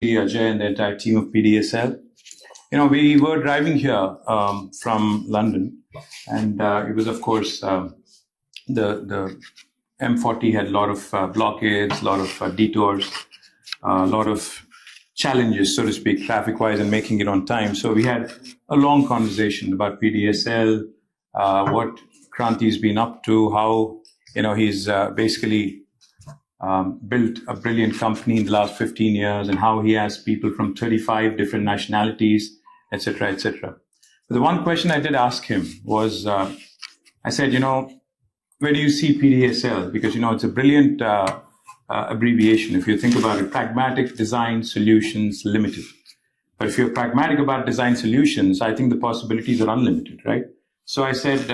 Ajay and the entire team of PDSL. We were driving here from London, and it was, of course, the M40 had a lot of blockades, a lot of detours, a lot of challenges, so to speak, traffic-wise, and making it on time. So we had a long conversation about PDSL, what Kranti's been up to, how he's basically built a brilliant company in the last 15 years, and how he has people from 35 different nationalities, etc., etc. But the one question I did ask him was, I said, where do you see PDSL? Because, it's a brilliant abbreviation. If you think about it, Pragmatic Design Solutions Limited. But if you're pragmatic about design solutions, I think the possibilities are unlimited, right? So I said,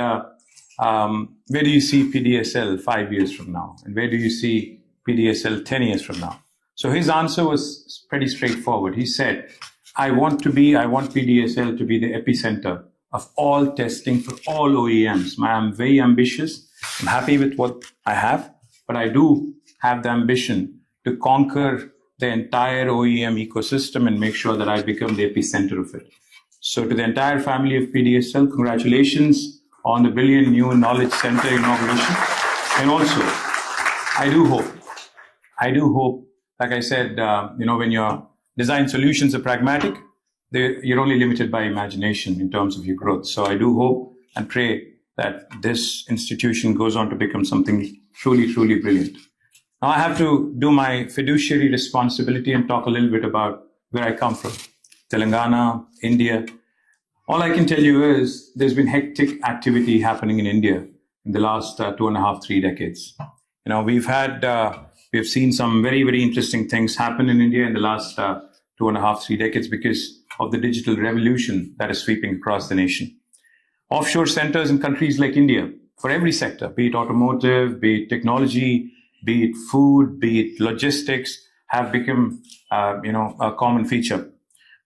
where do you see PDSL 5 years from now? And where do you see PDSL 10 years from now? So his answer was pretty straightforward. He said, I want PDSL to be the epicenter of all testing for all OEMs. I'm very ambitious. I'm happy with what I have, but I do have the ambition to conquer the entire OEM ecosystem and make sure that I become the epicenter of it. So to the entire family of PDSL, congratulations on the brilliant new Knowledge Center inauguration. And also, I do hope, like I said, when your design solutions are pragmatic, you're only limited by imagination in terms of your growth. So I do hope and pray that this institution goes on to become something truly, truly brilliant. Now I have to do my fiduciary responsibility and talk a little bit about where I come from. Telangana, India. All I can tell you is there's been hectic activity happening in India in the last 2.5, 3 decades. We've seen some very, very interesting things happen in India in the last 2.5, 3 decades because of the digital revolution that is sweeping across the nation. Offshore centers in countries like India for every sector, be it automotive, be it technology, be it food, be it logistics, have become a common feature.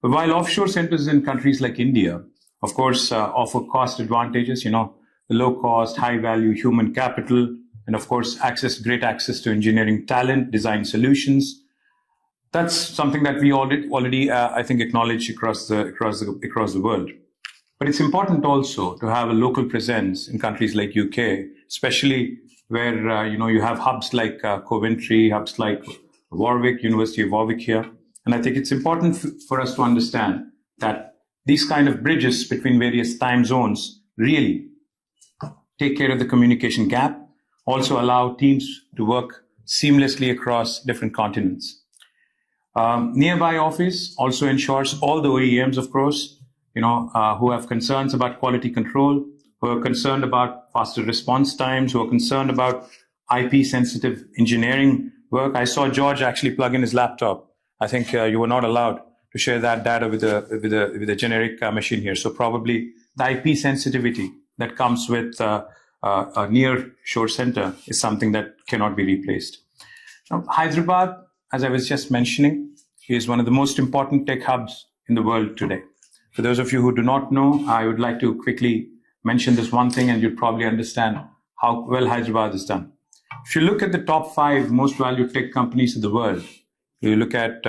But while offshore centers in countries like India, of course, offer cost advantages, the low cost, high value human capital, and of course, great access to engineering talent, design solutions. That's something that we already I think, acknowledge across the world. But it's important also to have a local presence in countries like UK, especially where you have hubs like Coventry, hubs like Warwick, University of Warwick here. And I think it's important for us to understand that these kind of bridges between various time zones really take care of the communication gap, also allow teams to work seamlessly across different continents. Nearby office also ensures all the OEMs, of course, who have concerns about quality control, who are concerned about faster response times, who are concerned about IP-sensitive engineering work. I saw George actually plug in his laptop. I think you were not allowed to share that data with a generic machine here. So probably the IP sensitivity that comes with a near shore center is something that cannot be replaced. Now, Hyderabad, as I was just mentioning, is one of the most important tech hubs in the world today. For those of you who do not know, I would like to quickly mention this one thing, and you'll probably understand how well Hyderabad is done. If you look at the top 5 most valued tech companies in the world, you look at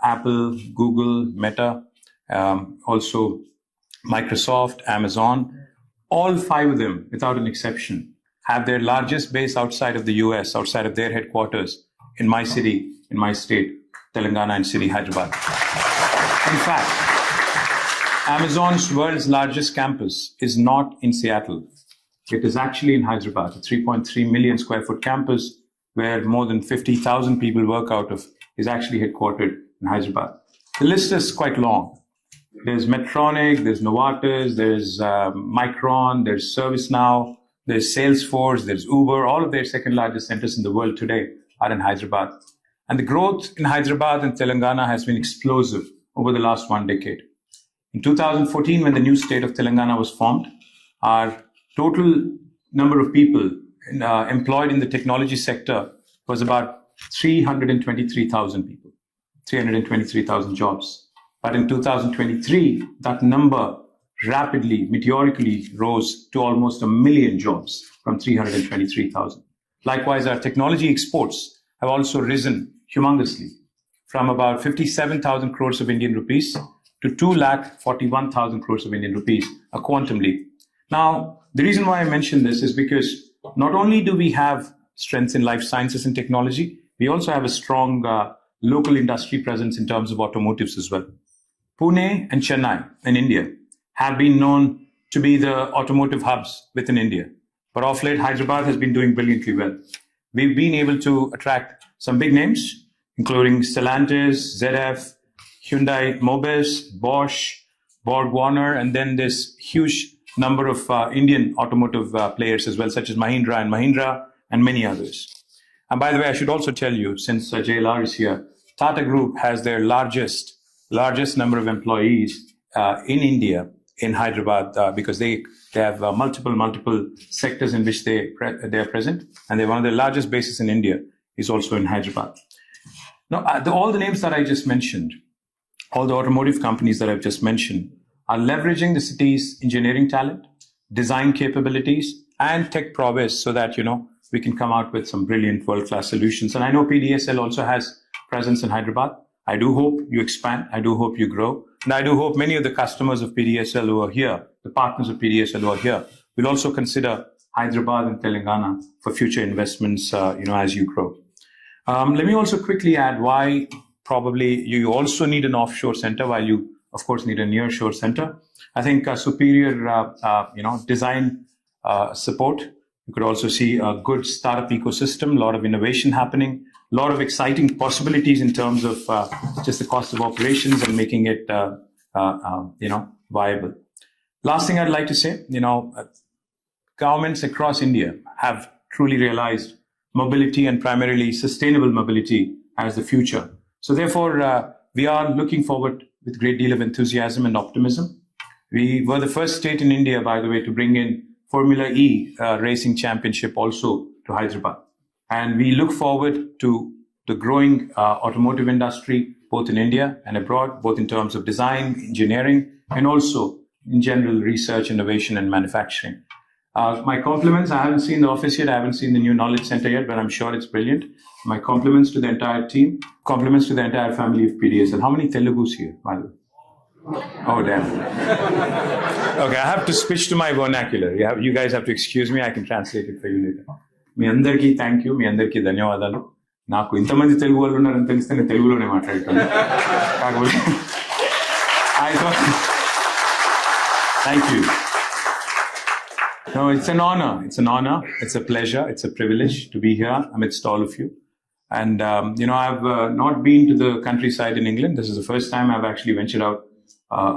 Apple, Google, Meta, also Microsoft, Amazon. All 5 of them, without an exception, have their largest base outside of the US, outside of their headquarters, in my city, in my state, Telangana and city, Hyderabad. In fact, Amazon's world's largest campus is not in Seattle. It is actually in Hyderabad, a 3.3 million square foot campus where more than 50,000 people work out of, is actually headquartered in Hyderabad. The list is quite long. There's Medtronic, there's Novartis, there's Micron, there's ServiceNow, there's Salesforce, there's Uber. All of their second largest centers in the world today are in Hyderabad. And the growth in Hyderabad and Telangana has been explosive over the last 1 decade. In 2014, when the new state of Telangana was formed, our total number of people employed in the technology sector was about 323,000 people, 323,000 jobs. But in 2023, that number rapidly, meteorically rose to almost 1 million jobs from 323,000. Likewise, our technology exports have also risen humongously. from about 57,000 crores of Indian rupees to 2,41,000 crores of Indian rupees, a quantum leap. Now, the reason why I mention this is because not only do we have strengths in life sciences and technology, we also have a strong local industry presence in terms of automotives as well. Pune and Chennai in India have been known to be the automotive hubs within India. But of late, Hyderabad has been doing brilliantly well. We've been able to attract some big names, including Stellantis, ZF, Hyundai Mobis, Bosch, Borg Warner, and then this huge number of Indian automotive players as well, such as Mahindra and many others. And by the way, I should also tell you, since JLR is here, Tata Group has their largest number of employees in India, in Hyderabad, because they have multiple sectors in which they are present, and they're one of the largest bases in India is also in Hyderabad. Now, all the names that I just mentioned, all the automotive companies that I've just mentioned, are leveraging the city's engineering talent, design capabilities, and tech prowess so that, we can come out with some brilliant world-class solutions. And I know PDSL also has presence in Hyderabad. I do hope you expand. I do hope you grow. And I do hope many of the customers of PDSL who are here, the partners of PDSL who are here, will also consider Hyderabad and Telangana for future investments, as you grow. Let me also quickly add why probably you also need an offshore center while you, of course, need a nearshore center. I think superior, design support. You could also see a good startup ecosystem, a lot of innovation happening, a lot of exciting possibilities in terms of just the cost of operations and making it, viable. Last thing I'd like to say, governments across India have truly realized mobility and primarily sustainable mobility as the future. So therefore, we are looking forward with a great deal of enthusiasm and optimism. We were the first state in India, by the way, to bring in Formula E racing championship also to Hyderabad. And we look forward to the growing automotive industry, both in India and abroad, both in terms of design, engineering, and also in general research, innovation, and manufacturing. My compliments. I haven't seen the office yet. I haven't seen the new knowledge center yet, but I'm sure it's brilliant. My compliments to the entire team. Compliments to the entire family of PDSL. How many Telugus here, by the way? Oh, damn. Okay, I have to switch to my vernacular. You guys have to excuse me. I can translate it for you later. మీ అందరికీ thank you, మీ అందరికీ ధన్యవాదాలు. నాకు ఇంతమంది తెలుగు వాళ్ళు ఉన్నారని తెలిస్తే నేను తెలుగులోనే మాట్లాడతాను. కాకపోతే thank you. No, it's an honor. It's an honor. It's a pleasure. It's a privilege to be here amidst all of you. And, I've not been to the countryside in England. This is the first time I've actually ventured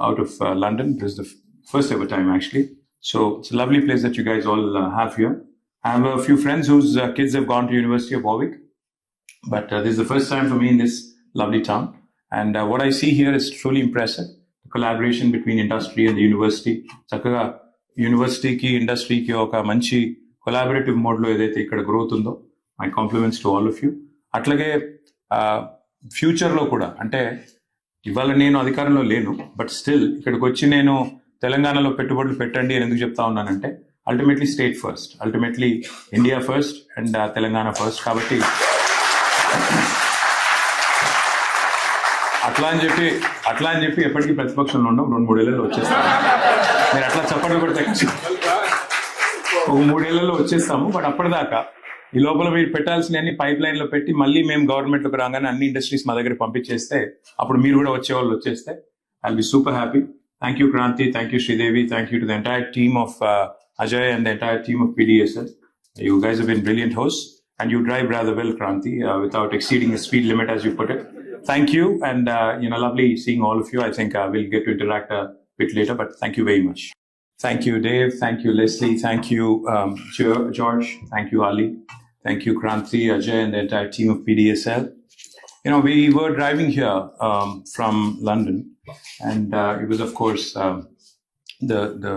out of London. This is the first ever time, actually. So it's a lovely place that you guys all have here. I have a few friends whose kids have gone to University of Warwick. But this is the first time for me in this lovely town. And what I see here is truly impressive. The collaboration between industry and the university. Chakaga university ki industry ki oka manchi collaborative mode lo edaithe ikkada growth undo. My compliments to all of you. Atlage future lo kuda ante ఇవాళ నేను అధికారంలో లేను, but still ఇక్కడికి వచ్చి నేను తెలంగాణలో పెట్టుబడులు పెట్టండి అని ఎందుకు చెప్తా ఉన్నానంటే ultimately state first, ultimately India first and Telangana first. కాబట్టి అట్లా అని చెప్పి ఎప్పటికీ ప్రతిపక్షంలో ఉండవు. 2-3 ఏళ్లలో వచ్చేస్తాము. మీరు అట్లా చప్పట్లు కొడితే ఒక 3 ఏళ్లలో వచ్చేస్తాము. బట్ అప్పటిదాకా ఈ లోపల మీరు పెట్టాల్సిన అన్ని పైప్ లైన్ లో పెట్టి మళ్ళీ మేము గవర్నమెంట్లోకి రాగానే అన్ని ఇండస్ట్రీస్ మా దగ్గర పంపించేస్తే అప్పుడు మీరు కూడా వచ్చేవాళ్ళు వచ్చేస్తే I will be super happy. Thank you Kranthi, thank you Sridevi, thank you to the entire team of Ajay and the entire team of PDSL. You guys have been brilliant hosts and you drive rather well, Kranti, without exceeding the speed limit as you put it. Thank you, and lovely seeing all of you. I think we'll get to interact a bit later, but thank you very much. Thank you, Dave. Thank you, Leslie. Thank you, George. Thank you, Ali. Thank you, Kranti, Ajay, and the entire team of PDSL. We were driving here from London, and it was, of course, the